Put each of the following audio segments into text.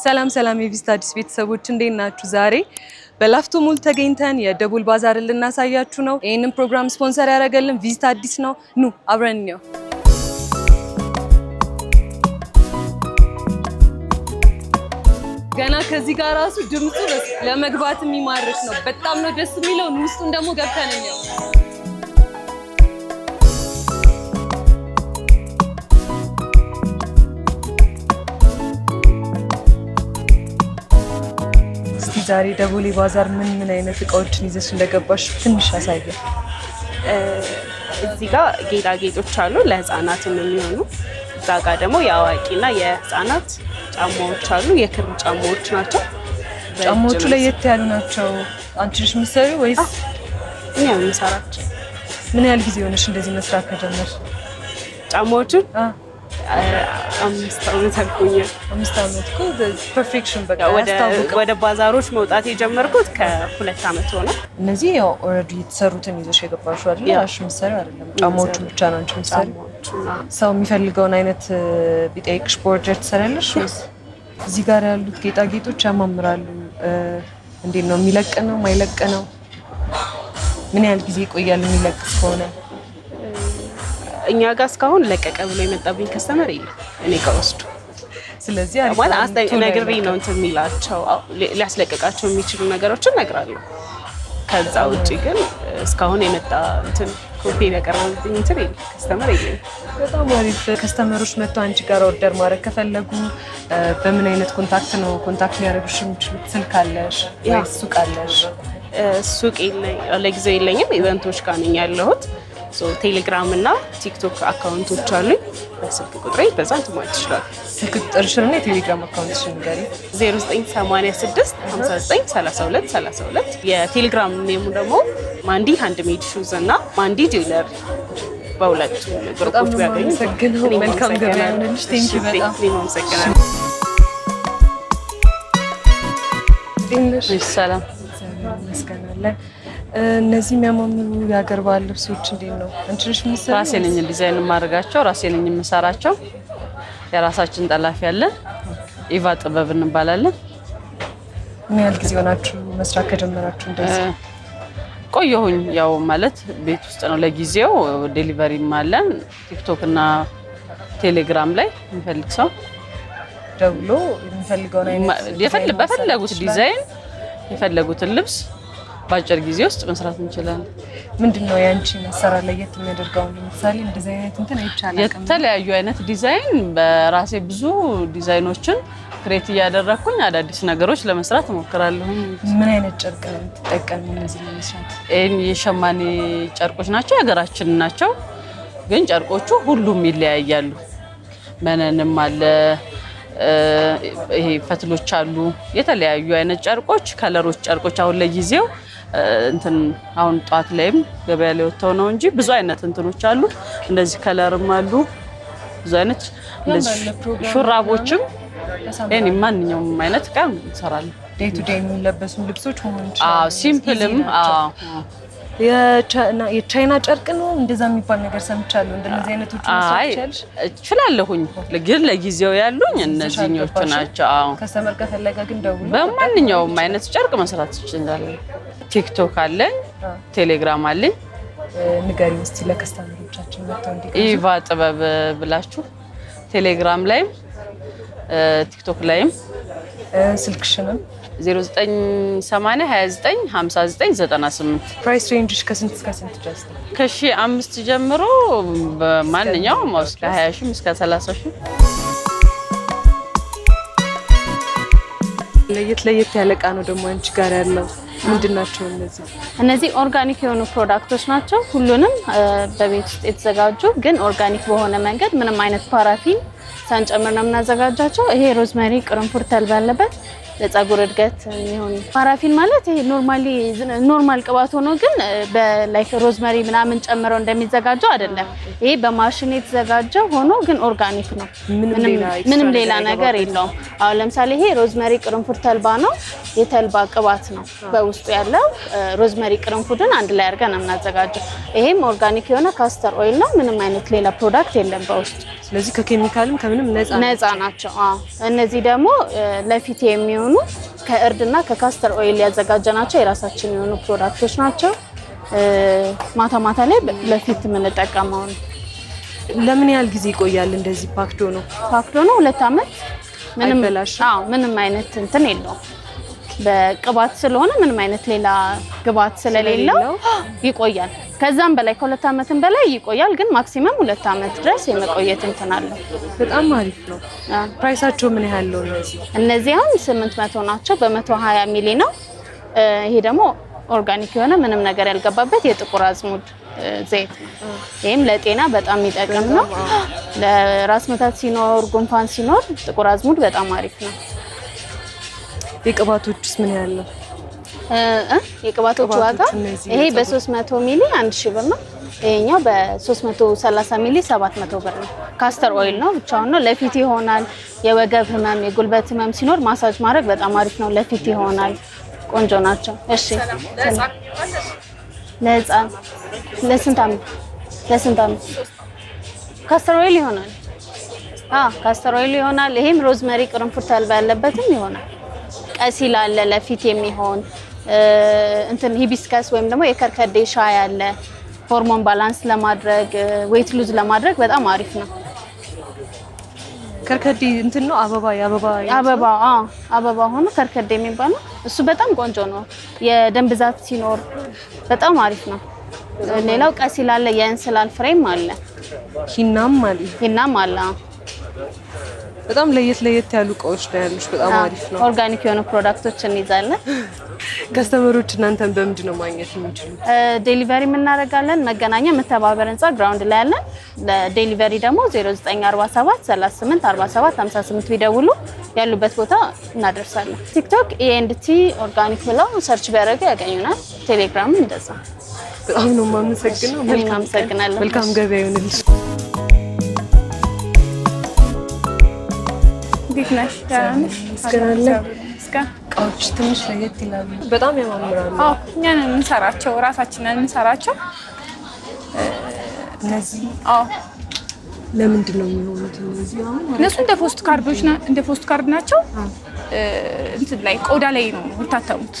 ሰላም የቪስታ አዲስ ቤተሰቦች እንዴት ናችሁ? ዛሬ በላፍቶ ሞል ተገኝተን የደቡል ባዛር ልናሳያችሁ ነው። ይሄንን ፕሮግራም ስፖንሰር ያደረገልን ቪስታ አዲስ ነው። ኑ አብረን ነው። ገና ከዚህ ጋር ራሱ ድምፁ ለመግባት የሚማርክ ነው። በጣም ነው ደስ የሚለው። ውስጡን ደግሞ ገብተን ነው ዛሬ ደቡል ባዛር ምን አይነት እቃዎችን ይዘሽ እንደገባሽ ትንሽ አሳየን። እዚህ ጋር ጌጣጌጦች አሉ ለህፃናት የሚሆኑ። እዛ ጋር ደግሞ የአዋቂና የህፃናት ጫማዎች አሉ። የክር ጫማዎች ናቸው። ጫማዎቹ ለየት ያሉ ናቸው። አንቺ ነሽ የምትሰሪው ወይስ እኛ የምንሰራቸው? ምን ያህል ጊዜ ሆነሽ እንደዚህ መስራት ከጀመርሽ? ጫማዎቹን 5 ዓመት አልፎኛል። 5 ዓመት እኮ ፐርፌክሽን በቃ ወደ ባዛሮች መውጣት የጀመርኩት ከ2 ዓመት ሆነ። እነዚህ ያው ኦልሬዲ የተሰሩትን ይዘሽ የገባሽው አይደል? ያሽ ምሳሌ አይደለም። ጫማዎቹን ብቻ ነው አንቺ ምሳሌ። ሰው የሚፈልገውን አይነት ቢጠይቅሽ ቦርደር ትሰራለሽ ወይስ? እዚህ ጋር ያሉት ጌጣጌጦች ያማምራሉ። እንዴት ነው የሚለቅ ነው የማይለቅ ነው? ምን ያህል ጊዜ ይቆያል የሚለቅስ ከሆነ? እኛ ጋር እስካሁን ለቀቀ ብሎ የመጣብኝ ከስተመር የለም እኔ ጋር ወስዱ። ስለዚህ ማለት ነግሬ ነው እንትን የሚላቸው ሊያስለቀቃቸው የሚችሉ ነገሮችን እነግራለሁ። ከዛ ውጪ ግን እስካሁን የመጣ እንትን ኮፒ ያቀረበብኝ እንትን የለም ከስተመር የለም። በጣም አሪፍ። ከስተመሮች መጥተው አንቺ ጋር ኦርደር ማድረግ ከፈለጉ በምን አይነት ኮንታክት ነው ኮንታክት ሊያደርጉሽ የሚችሉት? ስልክ አለሽ ወይስ ሱቅ አለሽ? ሱቅ ለጊዜው የለኝም። ኢቨንቶች ጋር ነኝ ያለሁት። ቴሌግራም እና ቲክቶክ አካውንቶች አሉኝ። በስልክ ቁጥሬ በዛ እንትን ማለት ይችላል። ስልክ ቁጥርሽን እና የቴሌግራም አካውንትሽን ንገሪ። 0986 59 32 32። የቴሌግራም ኔሙ ደግሞ ማንዲ ሃንድሜድ ሹዝ እና ማንዲ ጁዌለሪ በሁለቱ ግሩፖች ቢያገኙ። መልካም ገበያ ይሁንልሽ። ቴንክ ዩ በጣም ሰላም መስገናለን። እነዚህ የሚያማምሩ የሀገር ባህል ልብሶች እንዴት ነው አንቺ ነሽ የምትሰሪው? ራሴ ነኝ ዲዛይን የማደርጋቸው፣ ራሴ ነኝ የምሰራቸው። የራሳችን ጠላፊ ያለን ኢቫ ጥበብ እንባላለን። ምን ያህል ጊዜ ሆናችሁ መስራት ከጀመራችሁ? እንደዚህ ቆየሁኝ። ያው ማለት ቤት ውስጥ ነው ለጊዜው። ዴሊቨሪም አለን። ቲክቶክ እና ቴሌግራም ላይ የሚፈልግ ሰው ደውሎ የሚፈልገውን አይነት በፈለጉት ዲዛይን የፈለጉትን ልብስ በአጭር ጊዜ ውስጥ መስራት እንችላለን። ምንድነው ያንቺ መሰራት ለየት የሚያደርገው? ለምሳሌ እንደዚህ አይነት እንትን አይቻልም። የተለያዩ አይነት ዲዛይን በራሴ ብዙ ዲዛይኖችን ክሬት እያደረኩኝ አዳዲስ ነገሮች ለመስራት እሞክራለሁ። ምን አይነት ጨርቅ ነው የምትጠቀሚው እነዚህ ለመስራት? የሸማኔ ጨርቆች ናቸው፣ የሀገራችን ናቸው። ግን ጨርቆቹ ሁሉም ይለያያሉ። መነንም አለ፣ ይሄ ፈትሎች አሉ፣ የተለያዩ አይነት ጨርቆች፣ ከለሮች ጨርቆች አሁን ለጊዜው እንትን አሁን ጧት ላይም ገበያ ላይ ወጥተው ነው እንጂ ብዙ አይነት እንትኖች አሉ። እንደዚህ ከለርም አሉ ብዙ አይነት። እንደዚህ ሹራቦችም እኔ ማንኛውም አይነት ዕቃ እንሰራለን። ዴይ ቱ ዴይ የሚለበሱ ልብሶች መሆን ይችላል። አዎ ሲምፕልም። የቻይና ጨርቅ ነው እንደዛ የሚባል ነገር ሰምቻለሁ። እንደነዚህ አይነቶች መስራት እችላለሁኝ፣ ግን ለጊዜው ያሉኝ እነዚህኞቹ ናቸው። አዎ ከስተመር ከፈለገ ግን ደውሎ በማንኛውም አይነት ጨርቅ መስራት ይችላል። ቲክቶክ አለኝ፣ ቴሌግራም አለኝ። ንገሪኝ እስቲ ለከስተመሮቻችን መጥተው እንዲገዙ። ኢቫ ጥበብ ብላችሁ ቴሌግራም ላይም ቲክቶክ ላይም። ስልክሽንም 0980 29 59 98። ፕራይስ ሬንጅሽ ከስንት እስከ ስንት ድረስ ነው? ከ1500 ጀምሮ በማንኛውም እስከ 20000 እስከ 30000። ለየት ያለ ዕቃ ነው ደግሞ አንቺ ጋር ያለው። ምንድን ናቸው እነዚህ? እነዚህ ኦርጋኒክ የሆኑ ፕሮዳክቶች ናቸው። ሁሉንም በቤት ውስጥ የተዘጋጁ ግን ኦርጋኒክ በሆነ መንገድ ምንም አይነት ፓራፊን ሳንጨምር ነው የምናዘጋጃቸው። ይሄ ሮዝመሪ ቅርንፉድ ተልባ ያለበት ለፀጉር እድገት የሚሆን ፓራፊን ማለት ይሄ ኖርማል ቅባት ሆኖ ግን በላይክ ሮዝመሪ ምናምን ጨምረው እንደሚዘጋጀው አይደለም። ይሄ በማሽን የተዘጋጀው ሆኖ ግን ኦርጋኒክ ነው። ምንም ሌላ ነገር የለውም። አሁን ለምሳሌ ይሄ ሮዝመሪ ቅርንፉድ ተልባ ነው። የተልባ ቅባት ነው በውስጡ ያለው። ሮዝመሪ ቅርንፉድን አንድ ላይ አድርገን እናዘጋጀው። ይሄም ኦርጋኒክ የሆነ ካስተር ኦይል ነው። ምንም አይነት ሌላ ፕሮዳክት የለም በውስጡ። ስለዚህ ከኬሚካልም ከምንም ነፃ ናቸው። እነዚህ ደግሞ ለፊት የሚሆኑ ከእርድና ከካስተር ኦይል ያዘጋጀናቸው የራሳችን የሆኑ ፕሮዳክቶች ናቸው። ማታ ላይ ለፊት የምንጠቀመው ነው። ለምን ያህል ጊዜ ይቆያል እንደዚህ ፓክዶ ነው? 2 ዓመት ምንም አይነት እንትን የለውም። በቅባት ስለሆነ ምንም አይነት ሌላ ግባት ስለሌለው ይቆያል። ከዛም በላይ ከ2 ዓመትም በላይ ይቆያል። ግን ማክሲመም 2 ዓመት ድረስ የመቆየት እንትን አለው። በጣም አሪፍ ነው። ፕራይሳቸው ምን ያህል ነው? እነዚህ አሁን 800 ናቸው። በ120 ሚሊ ነው። ይሄ ደግሞ ኦርጋኒክ የሆነ ምንም ነገር ያልገባበት የጥቁር አዝሙድ ዘይት ነው። ይሄም ለጤና በጣም የሚጠቅም ነው። ለራስ ምታት ሲኖር፣ ጉንፋን ሲኖር ጥቁር አዝሙድ በጣም አሪፍ ነው። የቅባቶችስ ምን ያህል ነው? የቅባቶቹ ዋጋ ይሄ በ300 ሚሊ 1000 ብር ነው። ይሄኛው በ330 ሚሊ 700 ብር ነው። ካስተር ኦይል ነው፣ ብቻውን ነው። ለፊት ይሆናል። የወገብ ህመም፣ የጉልበት ህመም ሲኖር ማሳጅ ማድረግ በጣም አሪፍ ነው። ለፊት ይሆናል። ቆንጆ ናቸው። እሺ ለህፃን ለስንት ዓመት ካስተር ኦይል ይሆናል? ካስተር ኦይል ይሆናል። ይሄም ሮዝመሪ ቅርንፉድ ተልባ ያለበትም ይሆናል። ቀሲል አለ ለፊት የሚሆን እንትን ሂቢስከስ ወይም ደግሞ የከርከዴ ሻይ አለ። ሆርሞን ባላንስ ለማድረግ ዌት ሉዝ ለማድረግ በጣም አሪፍ ነው። ከርከዴ እንትን ነው አበባ ሆኖ ከርከዴ የሚባለው እሱ በጣም ቆንጆ ነው። የደም ብዛት ሲኖር በጣም አሪፍ ነው። ሌላው ቀሲል አለ፣ የእንስላል ፍሬም አለ፣ ሂናም አለ። በጣም ለየት ያሉ እቃዎች ነው ያሉሽ። በጣም አሪፍ ነው። ኦርጋኒክ የሆኑ ፕሮዳክቶችን እንይዛለን። ከስተመሮች እናንተን በምንድን ነው ማግኘት የሚችሉት? ዴሊቨሪ እናደርጋለን። መገናኛ መተባበር ህንጻ ግራውንድ ላይ ያለን። ለዴሊቨሪ ደግሞ 0947 38 47 58 ቢደውሉ ያሉበት ቦታ እናደርሳለን። ቲክቶክ ኤንድቲ ኦርጋኒክ ብለው ሰርች ቢያደርጉ ያገኙናል። ቴሌግራም እንደዛ። በጣም ነው የማመሰግነው። አመሰግናለሁ። መልካም ገበያ ይሁንልሽ። እንዴት ነሽ? ደህና ነሽ? እቃዎች ትንሽ ለየት ይላሉ። በጣም ያማምራሉ። እኛ ነን የምንሰራቸው፣ ራሳችንን የምንሰራቸው እነዚህ። ለምንድን ነው የሚሆኑት እነዚህ? እነሱ እንደ ፖስት ካርድ ናቸው። እንትን ላይ ቆዳ ላይ ነው የሚታተሙት።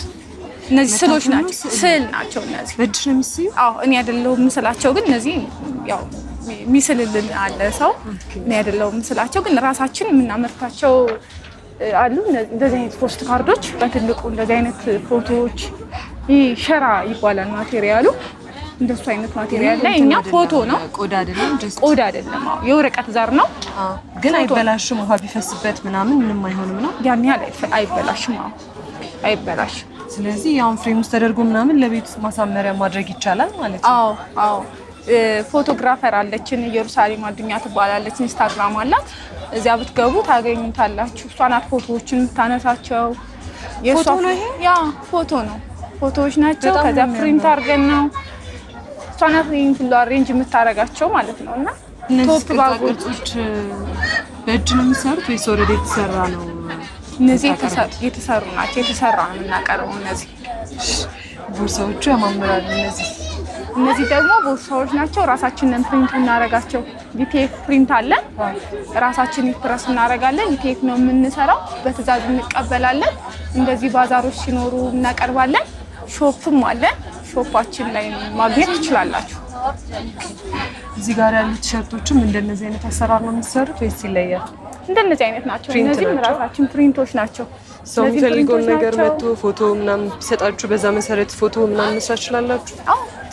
እነዚህ ስዕሎች ናቸው። ስዕል ናቸው እነዚህ። በእጅ ነው የሚስዩ? እኔ አይደለሁም ምስላቸው፣ ግን እነዚህ ያው የሚስልልን አለ ሰው። እኔ አይደለሁም ምስላቸው፣ ግን ራሳችን የምናመርታቸው አሉ። እንደዚህ አይነት ፖስት ካርዶች በትልቁ እንደዚህ አይነት ፎቶዎች፣ ይህ ሸራ ይባላል ማቴሪያሉ። እንደሱ አይነት ማቴሪያል ላይ እኛ ፎቶ ነው፣ ቆዳ አይደለም። የወረቀት ዘር ነው፣ ግን አይበላሽም። ውሃ ቢፈስበት ምንም አይሆንም ነው። ያን ያህል አይበላሽም። አይበላሽም። ስለዚህ ያው ፍሬም ውስጥ ተደርጎ ለቤት ውስጥ ማሳመሪያ ማድረግ ይቻላል ማለት ነው። አዎ። ፎቶግራፈር አለችን፣ ኢየሩሳሌም አዱኛ ትባላለች። ኢንስታግራም አላት። እዚያ ብትገቡ ታገኙታላችሁ። እሷ ናት ፎቶዎችን የምታነሳቸው። ፎቶ ነው ይሄ? ፎቶ ነው። ፎቶዎች ናቸው። ከዛ ፕሪንት አድርገን ነው እሷ ናት ይሄን ሁሉ አሬንጅ የምታረጋቸው ማለት ነው። እና ቶፕ ባጎች በእጅ ነው የሚሰሩት ወይስ ኦልሬዲ የተሰራ ነው? እነዚህ የተሰሩ ናቸው። የተሰራ ነው የምናቀርበው። እነዚህ ቦርሳዎቹ ያማምራሉ። እነዚህ ደግሞ ቦርሳዎች ናቸው። ራሳችንን ፕሪንት እናረጋቸው። ቪፒኤፍ ፕሪንት አለን። ራሳችን ፕረስ እናረጋለን። ቪፒኤፍ ነው የምንሰራው። በትዕዛዝ እንቀበላለን። እንደዚህ ባዛሮች ሲኖሩ እናቀርባለን። ሾፕም አለን። ሾፓችን ላይ ማግኘት ትችላላችሁ። እዚህ ጋር ያሉት ቲሸርቶችም እንደነዚህ አይነት አሰራር ነው የሚሰሩት ወይስ ይለያል? እንደነዚህ አይነት ናቸው። እነዚህም ራሳችን ፕሪንቶች ናቸው። ሰው የሚፈልገውን ነገር መጥቶ ፎቶ ምናምን ቢሰጣችሁ በዛ መሰረት ፎቶ ምናምን መስራት ትችላላችሁ?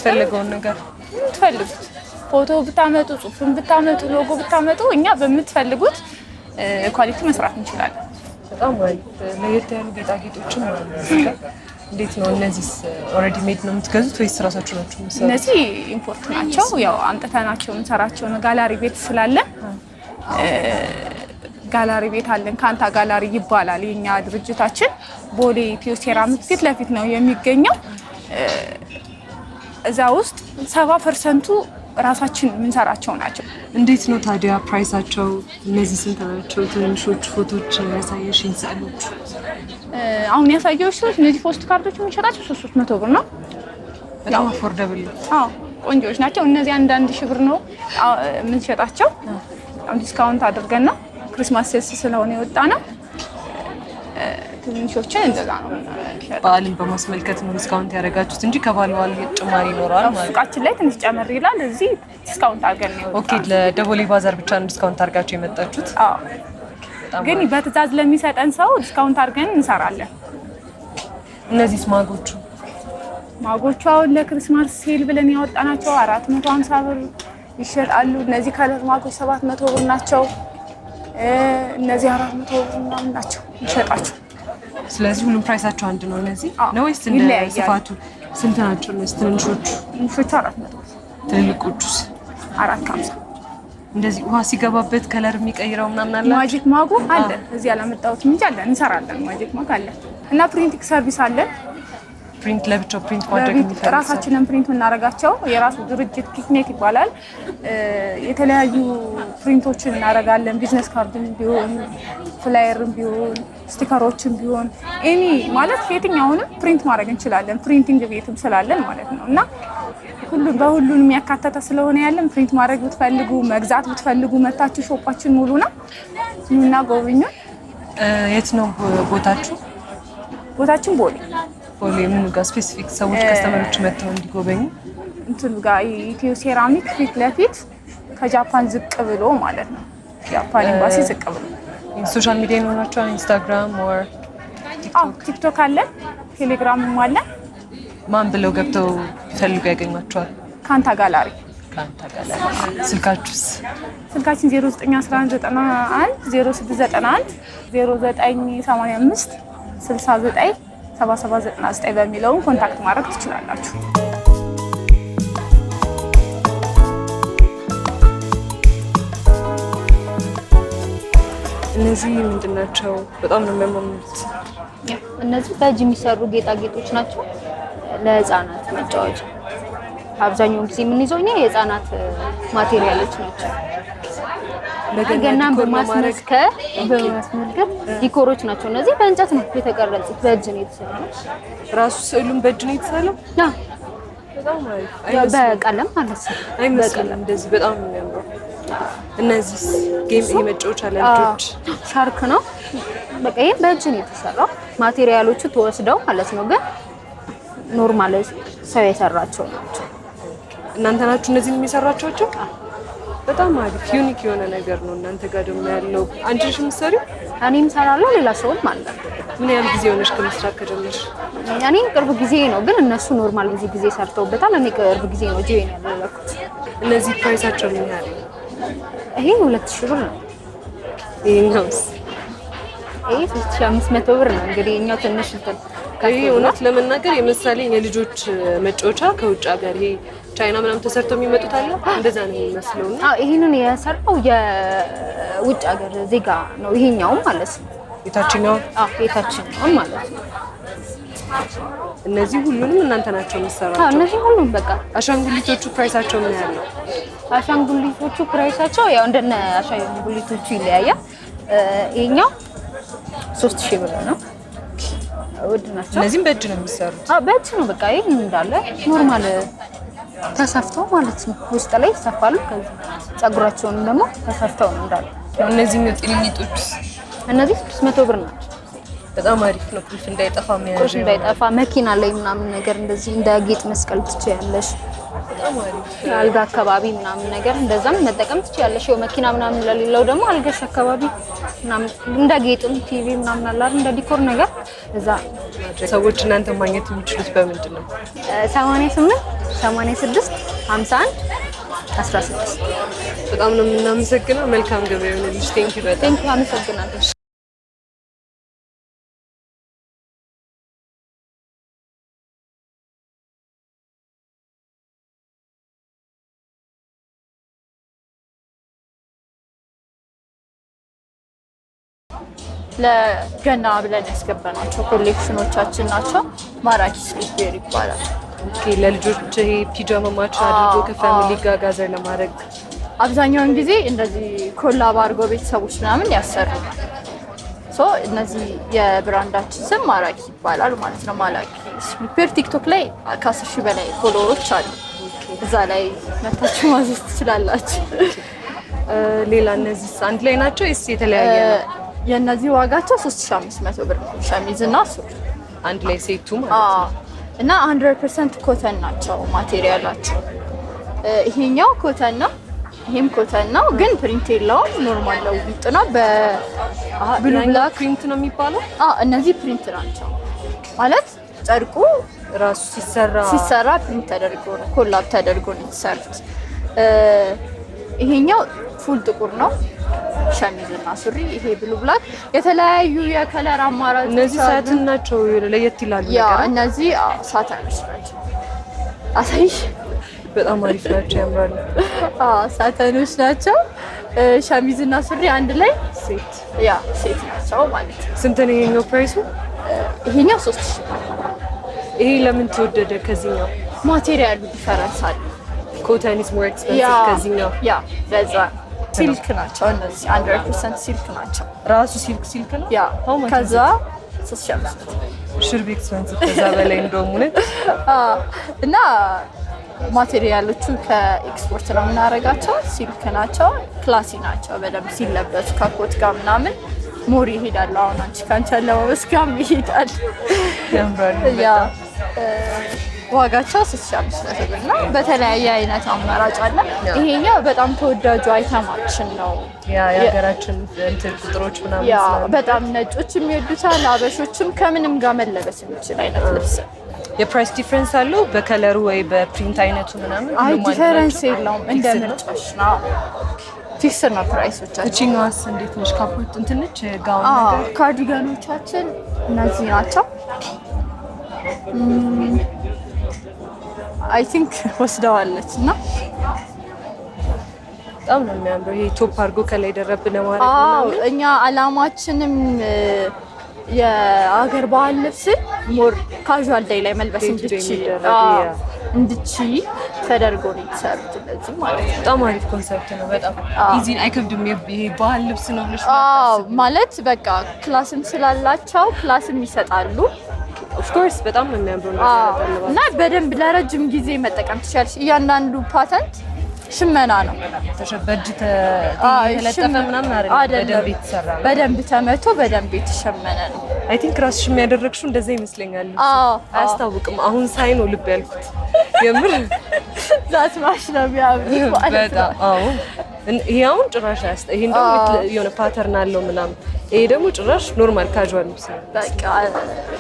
የምትፈልገውን ነገር የምትፈልጉት ፎቶ ብታመጡ፣ ጽሑፍን ብታመጡ፣ ሎጎ ብታመጡ እኛ በምትፈልጉት ኳሊቲ መስራት እንችላለን። በጣም ለየት ያሉ ጌጣጌጦችም አሉ። እንዴት ነው እነዚህስ? ኦልሬዲ ሜድ ነው የምትገዙት ወይስ ራሳችሁ ናችሁ የምትሰሩት? እነዚህ ኢምፖርት ናቸው። ያው አምጥተናቸው እንሰራቸው ነው። ጋላሪ ቤት ስላለ ጋላሪ ቤት አለን። ካንታ ጋላሪ ይባላል የኛ ድርጅታችን። ቦሌ ኢትዮ ሴራሚክ ፊት ለፊት ነው የሚገኘው። እዛ ውስጥ 70% ራሳችን የምንሰራቸው ናቸው። እንዴት ነው ታዲያ ፕራይሳቸው? እነዚህ ስንት ናቸው? ትንሾቹ ፎቶዎች ያሳየሽኝ ስዕሎች፣ አሁን ያሳየሁሽ ሰዎች እነዚህ ፖስት ካርዶች የምንሸጣቸው 300 ብር ነው። በጣም አፎርደብል ነው። ቆንጆዎች ናቸው። እነዚህ 1,000 ብር ነው የምንሸጣቸው። ዲስካውንት አድርገን ነው ክሪስማስ ሴልስ ስለሆነ የወጣ ነው። ትንሾችን እንደዛ ነው የምንሸጠው። በዓልን በማስመልከት ነው ዲስካውንት ያደረጋችሁት እንጂ ከበዓል ጭማሪ ይኖረዋል ማለት ነው። ሱቃችን ላይ ትንሽ ጨመር ይላል። እዚህ ዲስካውንት አድርገን ነው የወጣው። ኦኬ። ለደቦሌ ባዛር ብቻ ነው ዲስካውንት አድርጋችሁ የመጣችሁት? አዎ። ግን በትዕዛዝ ለሚሰጠን ሰው ዲስካውንት አድርገን እንሰራለን። እነዚህ ማጎቹ አሁን ለክሪስማስ ሴል ብለን ያወጣናቸው 450 ብር ይሸጣሉ። እነዚህ ከለር ማጎች 700 ብር ናቸው። እነዚህ 400 ብር ምናምን ናቸው ይሸጣቸው። ስለዚህ ሁሉም ፕራይሳቸው አንድ ነው። እነዚህ ነው ወይስ እንደ ስፋቱ ስንት ናቸው? እነዚህ ትንንሾቹ 400 ብር፣ ትልልቆቹስ 450። እንደዚህ ውሃ ሲገባበት ከለር የሚቀይረው ምናምን አለ። ማጂክ ማጉ አለ። እዚህ ያላመጣሁትም እንጂ አለ፣ እንሰራለን። ማጂክ ማግ አለ እና ፕሪንቲንግ ሰርቪስ አለን። ፕሪንት ለብቻው ፕሪንት ማድረግ የሚፈልግ ራሳችንን ፕሪንት እናደርጋቸው። የራሱ ድርጅት ኪክኔት ይባላል። የተለያዩ ፕሪንቶችን እናደርጋለን። ቢዝነስ ካርድም ቢሆን ፍላየርም ቢሆን ስቲከሮችም ቢሆን ኤኒ ማለት የትኛውንም ፕሪንት ማድረግ እንችላለን። ፕሪንቲንግ ቤትም ስላለን ማለት ነው እና በሁሉንም ያካተተ ስለሆነ ያለን ፕሪንት ማድረግ ብትፈልጉ መግዛት ብትፈልጉ መታችሁ ሾፓችን ሙሉ ነው እና ጎብኙን። የት ነው ቦታችሁ? ቦታችን ቦሌ ምኑ ጋር ስፔሲፊክ ሰዎች ከስተመሮች መጥተው እንዲጎበኙ? እንትኑ ጋር ኢትዮ ሴራሚክ ፊት ለፊት ከጃፓን ዝቅ ብሎ ማለት ነው። ጃፓን ኤምባሲ ዝቅ ብሎ። ሶሻል ሚዲያ ይኖራቸዋል? ኢንስታግራም ወር ቲክቶክ አለን፣ ቴሌግራምም አለን። ማን ብለው ገብተው ቢፈልጉ ያገኟቸዋል? ካንታ ጋላሪ። ስልካችሁስ? ስልካችን 091191 0691 0985 69 7799 በሚለውን ኮንታክት ማድረግ ትችላላችሁ። እነዚህ ምንድን ናቸው? በጣም ነው የሚያማምሩት። እነዚህ በእጅ የሚሰሩ ጌጣጌጦች ናቸው ለህፃናት መጫወቻ። አብዛኛውን ጊዜ የምንይዘው እኛ የህፃናት ማቴሪያሎች ናቸው። ገናን በማስመስከር ዲኮሮች ናቸው። እነዚህ በእንጨት ነው የተቀረጹት፣ በእጅ ነው የተሰራው። ራሱ ስዕሉም በእጅ ነው የተሳለው። በጣም አሪፍ። በቀለም ማለት ነው። አይመስልም እንደዚህ በጣም ነው የሚያምረው። እነዚህ ጌም የመጫወቻ ለልጆች ሻርክ ነው። በቃ ይሄ በእጅ ነው የተሰራው። ማቴሪያሎቹ ተወስደው ማለት ነው፣ ግን ኖርማል ሰው የሰራቸው ናቸው። እናንተ ናችሁ እነዚህ የሚሰራቸው? በጣም አሪፍ ዩኒክ የሆነ ነገር ነው። እናንተ ጋር ደግሞ ያለው አንቺ ነሽ የምትሰሪው? እኔም እሰራለሁ፣ ሌላ ሰውም አለ። ምን ያህል ጊዜ ሆነሽ ከመስራት ከጀመርሽ? እኔ ቅርብ ጊዜ ነው፣ ግን እነሱ ኖርማል ብዙ ጊዜ ሰርተውበታል። እኔ ቅርብ ጊዜ ነው ጆይን ያደረኩት። እነዚህ ፕራይሳቸው ምን ያህል? ይሄ 2000 ብር ነው። ይሄኛውስ? ይሄ 3500 ብር ነው። እንግዲህ እኛው ትንሽ እንትን ይሄ እውነት ለመናገር የመሰለኝ የልጆች መጫወቻ ከውጭ ሀገር ይሄ ቻይና ምናምን ተሰርተው የሚመጡት አለ፣ እንደዛ ነው የሚመስለው። እና ይሄንን የሰራው የውጭ ሀገር ዜጋ ነው። ይሄኛውም ማለት ነው የታችኛው የታችኛው ማለት ነው። እነዚህ ሁሉንም እናንተ ናቸው የምትሰራቸው? እነዚህ ሁሉም በቃ። አሻንጉሊቶቹ ፕራይሳቸው ምን ያህል ነው? አሻንጉሊቶቹ ፕራይሳቸው ያው እንደነ አሻንጉሊቶቹ ይለያያል። ይሄኛው 3000 ብር ነው። ውድ ናቸው። እነዚህም በእጅ ነው የሚሰሩት? በእጅ ነው በቃ። ይሄ እንዳለ ኖርማል ተሰፍተው ማለት ነው። ውስጥ ላይ ይሰፋሉ። ከዚህ ፀጉራቸውን ደግሞ ተሰፍተው ነው እንዳለ። እነዚህ ጥልሚጦች? እነዚህ 600 ብር ናቸው። በጣም አሪፍ ነው። ቁልፍ እንዳይጠፋ መያዝ ቁልፍ እንዳይጠፋ መኪና ላይ ምናምን ነገር እንደዚህ እንደ ጌጥ መስቀል ትችያለሽ። በጣም አሪፍ አልጋ አካባቢ ምናምን ነገር እንደዛም መጠቀም ትችያለሽ። ያው መኪና ምናምን ለሌለው ደግሞ አልጋሽ አካባቢ ምናምን እንደ ጌጥም ቲቪ ምናምን አለ እንደ ዲኮር ነገር እዛ። ሰዎች እናንተ ማግኘት የሚችሉት በምንድን ነው? 88 86 51 16። በጣም ነው የምናመሰግነው። መልካም ገበያ ይሁንልሽ። ቴንኪው በጣም ቴንኪው። አመሰግናለሁ። ለገና ብለን ያስገባናቸው ኮሌክሽኖቻችን ናቸው። ማራኪ ስሊፕዌር ይባላል። ኦኬ። ለልጆች ይሄ ፒጃማ ማች አድርጎ ከፋሚሊ ጋር ጋዘር ለማድረግ አብዛኛውን ጊዜ እንደዚህ ኮላብ አድርገው ቤተሰቦች ምናምን ያሰሩናል። እነዚህ የብራንዳችን ስም ማራኪ ይባላል ማለት ነው። ማራኪ ስሊፕዌር ቲክቶክ ላይ ከ10,000 በላይ ፎሎወሮች አሉ። እዛ ላይ መታችሁ ማዘዝ ትችላላችሁ። ሌላ እነዚህ አንድ ላይ ናቸው ወይስ የተለያየ ነው? የእነዚህ ዋጋቸው 3500 ብር ነው። ሸሚዝ እና ሱሪ አንድ ላይ ሴቱ ማለት ነው። እና 100% ኮተን ናቸው ማቴሪያላቸው። ይሄኛው ኮተን ነው፣ ይሄም ኮተን ነው፣ ግን ፕሪንት የለውም። ኖርማል ነው ውጥና በብሉ ብላክ ፕሪንት ነው የሚባለው። እነዚህ ፕሪንት ናቸው ማለት ጨርቁ ራሱ ሲሰራ ፕሪንት ተደርጎ ነው ኮላብ ተደርጎ ነው የተሰሩት። ይሄኛው ፉል ጥቁር ነው ሸሚዝ እና ሱሪ። ይሄ ብሉ ብላክ የተለያዩ የከለር አማራጮች እነዚህ ሳትን ናቸው ለየት ይላሉ ነገር። እነዚህ ሳተኖች ናቸው። አሳይሽ በጣም አሪፍ ናቸው፣ ያምራሉ። ሳተኖች ናቸው። ሸሚዝ እና ሱሪ አንድ ላይ ሴት ናቸው ማለት ነው። ስንት ነው ይሄኛው ፕራይሱ? ይሄኛው 3000 ይሄ ለምን ተወደደ ከዚህኛው? ማቴሪያሉ ዲፈረንስ አለ። ኮተን ኢዝ ሞር ኤክስፔንሲቭ ከዚህኛው። በዛ ሲልክ ናቸው እነዚህ 100% ሲልክ ናቸው። ራሱ ሲልክ ነው። ከዛ 3500 should be expensive ከዛ በላይ እንደውም ነው። እና ማቴሪያሎቹ ከኤክስፖርት ነው የምናደርጋቸው። ሲልክ ናቸው፣ ክላሲ ናቸው። በደንብ ሲለበሱ ከኮት ጋር ምናምን ሞር ይሄዳሉ። አሁን አንቺ ካንቺ አለባበስ ጋር ይሄዳል። ያምራሉ። ዋጋቸው 3500 ብር ነው። በተለያየ አይነት አማራጭ አለ። ይሄኛው በጣም ተወዳጁ አይተማችን ነው። የሀገራችን እንትን ቁጥሮች ምናምን በጣም ነጮች የሚወዱታል፣ አበሾችም ከምንም ጋር መለበስ የሚችል አይነት ልብስ። የፕራይስ ዲፈረንስ አለው በከለሩ ወይ በፕሪንት አይነቱ ምናምን? አይ ዲፈረንስ የለውም፣ እንደ ምርጫሽ ነው። ፊክስ ነው ፕራይሶቻችን። እቺኛዋስ እንዴት ነሽ? ካፖርት እንትን ነች ጋውን ነገር። ካርዲጋኖቻችን እነዚህ ናቸው። አይ ቲንክ ወስደዋለች እና በጣም ነው የሚያምረው። ይሄ ቶፕ አድርጎ ከላይ ደረብ ለማድረግ ነው። እኛ አላማችንም የአገር ባህል ልብስ ሞር ካዡዋል ዴይ ላይ መልበስ እንድችይ ተደርጎ ነው የተሰሩት እንደዚህ ማለት ነው። በጣም አሪፍ ኮንሰፕት ነው። በጣም ኢዚ አይከብድም። ይሄ ባህል ልብስ ነው ብለሽ ማለት በቃ ክላስም ስላላቸው ክላስም ይሰጣሉ። ኦፍ ኮርስ በጣም ነው የሚያምረው እና በደንብ ለረጅም ጊዜ መጠቀም ትችላለሽ። እያንዳንዱ ፓተንት ሽመና ነው። በእጅ ተለጠፈ ምናምን አይደለም፣ በደንብ ተመቶ በደንብ የተሸመነ ነው። አይ ቲንክ ራስሽ የሚያደርግሽው እንደዛ ይመስለኛል። አያስታውቅም። አሁን ሳይ ነው ልብ ያልኩት የምር ዛት ማሽ ነው የሚያምር ማለት ነው። ይሄ አሁን ጭራሽ ይሄ እንደውም የሆነ ፓተርን አለው ምናምን። ይሄ ደግሞ ጭራሽ ኖርማል ካዡዋል ልብስ ነው። በቃ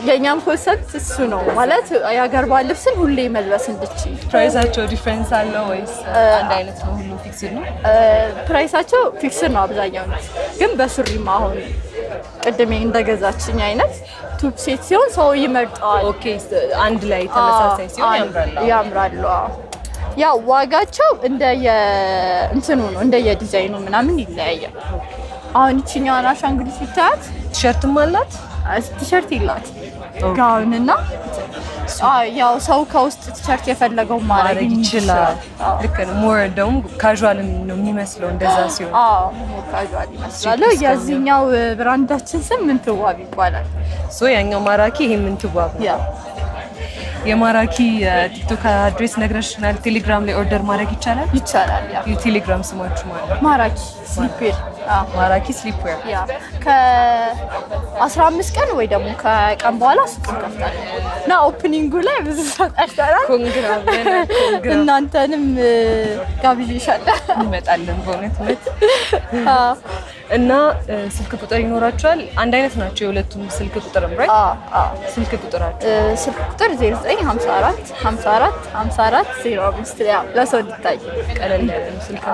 የኛም ኮንሰፕት እሱ ነው ማለት የሀገር ባህል ልብስን ሁሌ መልበስ እንድችል። ፕራይሳቸው ዲፈረንስ አለው ወይስ አንድ አይነት ነው? ሁሉ ፊክስድ ነው? ፕራይሳቸው ፊክስድ ነው አብዛኛው፣ ግን በሱሪም አሁን ቅድሜ እንደገዛችኝ አይነት ቱብ ሴት ሲሆን ሰው ይመርጠዋል። ኦኬ አንድ ላይ ተመሳሳይ ሲሆን ያምራሉ። ያው ዋጋቸው እንደየ ነው እንደየዲዛይኑ ምናምን ይለያያል። አሁን እቺኛዋን አሻንጉሊት ብታያት ቲሸርትም አላት። ቲሸርት ይላት ጋውንና ያው ሰው ከውስጥ ቲሸርት የፈለገው ማድረግ ይችላል። ልክ ነው። ሞር ደግሞ ካዡዋል ነው የሚመስለው እንደዛ ሲሆን። ሞር ካዡዋል ይመስላል። የዚህኛው ብራንዳችን ስም ምንትዋብ ይባላል። ያኛው ማራኪ፣ ይሄ ምንትዋብ። የማራኪ ቲክቶክ አድሬስ ነግረሽናል። ቴሌግራም ላይ ኦርደር ማድረግ ይቻላል? ይቻላል። የቴሌግራም ስማችሁ ማለት ማራኪ ስሊፕዌር። ማራኪ ስሊፕዌር። ከ15 ቀን ወይ ደግሞ ከቀን በኋላ ሱቅ እንከፍታለን እና ኦፕኒንጉ ላይ ብዙ ሰው ጠርተናል። እናንተንም ጋብዤሻለሁ። እንመጣለን በእውነት እና ስልክ ቁጥር ይኖራቸዋል? አንድ አይነት ናቸው የሁለቱም ስልክ ቁጥር ብራይ? ስልክ ቁጥራቸው ስልክ ቁጥር 0954 54 54 05 ለሰው እንዲታይ ቀለል ያለ ስልክ።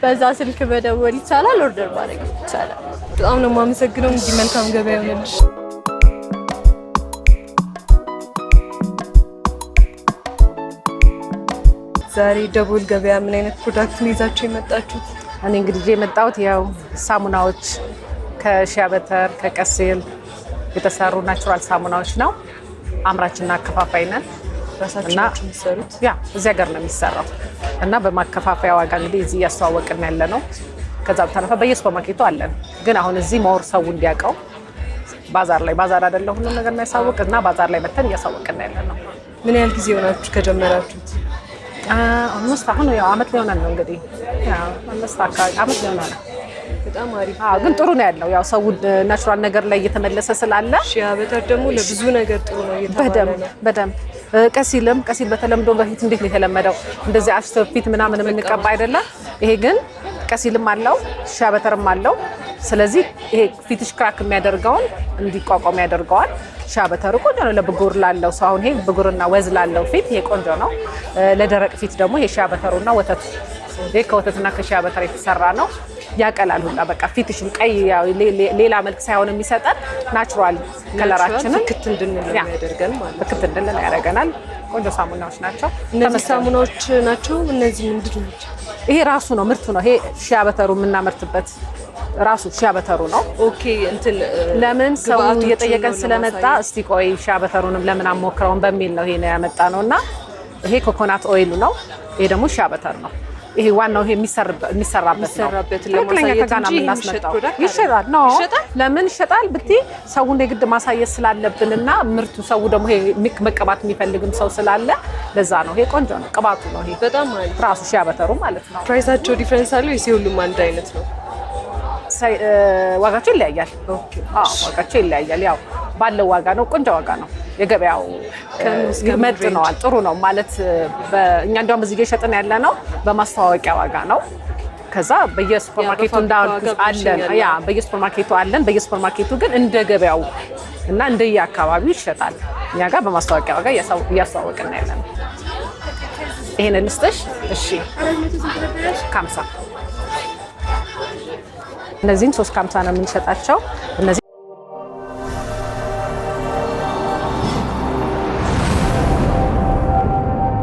በዛ ስልክ መደወል ይቻላል፣ ኦርደር ማድረግ ይቻላል። በጣም ነው የማመሰግነው። እንግዲህ መልካም ገበያ ይሆንልሽ። ዛሬ ደቡል ገበያ ምን አይነት ፕሮዳክት ነው ይዛችሁ የመጣችሁት? እኔ እንግዲህ የመጣሁት ያው ሳሙናዎች ከሺያ በተር ከቀሲል የተሰሩ ናቹራል ሳሙናዎች ነው። አምራችና አከፋፋይ ነን። ራሳችን የሚሰሩት እዚህ ሀገር ነው የሚሰራው እና በማከፋፈያ ዋጋ እንግዲህ እዚህ እያስተዋወቅን ያለ ነው። ከዛ በተረፈ በየሱፐርማርኬቱ አለን፣ ግን አሁን እዚህ ሞር ሰው እንዲያውቀው ባዛር አይደለ ሁሉም ነገር የሚያሳውቅ እና ባዛር ላይ መተን እያሳወቅን ያለ ነው። ምን ያህል ጊዜ ሆናችሁ ከጀመራችሁት? ኦልሞስት አሁን ያው አመት ሊሆነን ነው እንግዲህ ያው ኦልሞስት አመት ሊሆነን ነው። በጣም አሪፍ። ግን ጥሩ ነው ያለው ያው ሰው ናቹራል ነገር ላይ እየተመለሰ ስላለ ሺያ በተር ደግሞ ለብዙ ነገር ጥሩ ነው እየተባለ ነው። በደንብ ቀሲል በተለምዶ በፊት እንዴት ነው የተለመደው እንደዚህ አሽቶ ፊት ምናምን የምንቀባ አይደለም። ይሄ ግን ቀሲልም አለው ሺያ በተርም አለው። ስለዚህ ይሄ ፊትሽ ክራክ የሚያደርገውን እንዲቋቋም ያደርገዋል። ሺያ በተሩ ቆንጆ ነው ለብጉር ላለው ሰው። አሁን ይሄ ብጉርና ወዝ ላለው ፊት ይሄ ቆንጆ ነው። ለደረቅ ፊት ደግሞ ይሄ ሺያ በተሩና ወተት ይሄ ከወተትና ከሺያ በተር የተሰራ ነው። ያቀላል ሁላ በቃ ፊትሽን ቀይ ሌላ መልክ ሳይሆን የሚሰጠን ናቹራል ከለራችንን ፍክት እንድንል ያደርገን ማለት ፍክት እንድንል ያደርገናል። ቆንጆ ሳሙናዎች ናቸው። እነዚህ ሳሙናዎች ናቸው። እነዚህ ምንድን ናቸው? ይሄ ራሱ ነው ምርቱ ነው። ይሄ ሺያ በተሩ የምናመርትበት ራሱ ሺያ በተሩ ነው። ኦኬ እንትን ለምን ሰው እየጠየቀን ስለመጣ እስቲ ቆይ ሺያ በተሩንም ለምን አሞክረውን በሚል ነው ይሄ ያመጣ ነውና ይሄ ኮኮናት ኦይሉ ነው። ይሄ ደግሞ ሺያ በተር ነው። ይሄ ዋናው ይሄ የሚሰራበት ነው። ለማሳየት ከጋና የምናስመጣው ይሸጣል ነው። ለምን ይሸጣል ብቲ ሰውን የግድ ማሳየት ስላለብንና ምርቱ ሰው ደግሞ ይሄ መቀባት የሚፈልግም ሰው ስላለ ለዛ ነው። ይሄ ቆንጆ ነው። ቅባቱ ነው ይሄ በጣም ማለት ራሱ ሺያ በተሩ ማለት ነው። ፕራይሳቸው ዲፈረንስ አለው ወይስ ሁሉም አንድ አይነት ነው? ዋጋቸው ይለያያል። ዋጋቸው ይለያያል። ያው ባለው ዋጋ ነው። ቆንጆ ዋጋ ነው። የገበያው ይመጥነዋል። ጥሩ ነው ማለት እኛ እንደውም እዚህ እየሸጥን ያለ ነው በማስተዋወቂያ ዋጋ ነው። ከዛ በየሱፐርማርኬቱ አለን። ያ በየሱፐርማርኬቱ አለን። በየሱፐርማርኬቱ ግን እንደ ገበያው እና እንደየ አካባቢው ይሸጣል። እኛ ጋር በማስተዋወቂያ ዋጋ እያስተዋወቅን ያለ ነው። ይሄን ልስጥሽ። እሺ 50 እነዚህን 350 ነው የምንሸጣቸው። እነዚህ